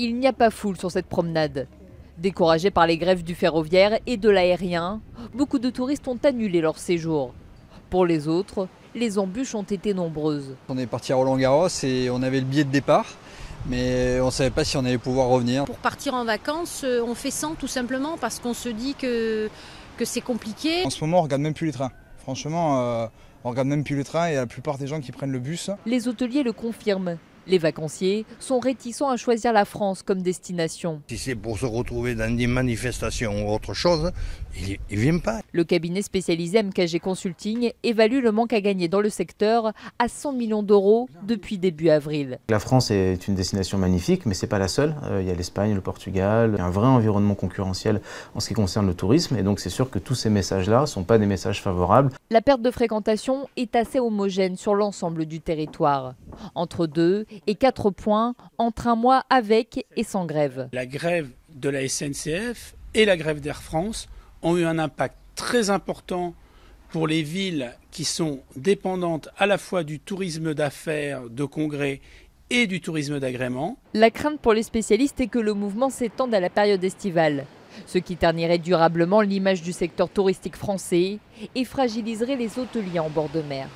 Il n'y a pas foule sur cette promenade. Découragés par les grèves du ferroviaire et de l'aérien, beaucoup de touristes ont annulé leur séjour. Pour les autres, les embûches ont été nombreuses. On est parti à Roland-Garros et on avait le billet de départ, mais on ne savait pas si on allait pouvoir revenir. Pour partir en vacances, on fait sans tout simplement parce qu'on se dit que c'est compliqué. En ce moment, on ne regarde même plus les trains. Franchement, on ne regarde même plus les trains et la plupart des gens qui prennent le bus. Les hôteliers le confirment. Les vacanciers sont réticents à choisir la France comme destination. Si c'est pour se retrouver dans des manifestations ou autre chose, ils ne viennent pas. Le cabinet spécialisé MKG Consulting évalue le manque à gagner dans le secteur à 100 millions d'euros depuis début avril. La France est une destination magnifique, mais ce n'est pas la seule. Il y a l'Espagne, le Portugal, il y a un vrai environnement concurrentiel en ce qui concerne le tourisme. Et donc c'est sûr que tous ces messages-là ne sont pas des messages favorables. La perte de fréquentation est assez homogène sur l'ensemble du territoire. Entre 2 et 4 points entre un mois avec et sans grève. La grève de la SNCF et la grève d'Air France ont eu un impact très important pour les villes qui sont dépendantes à la fois du tourisme d'affaires, de congrès et du tourisme d'agrément. La crainte pour les spécialistes est que le mouvement s'étende à la période estivale, ce qui ternirait durablement l'image du secteur touristique français et fragiliserait les hôteliers en bord de mer.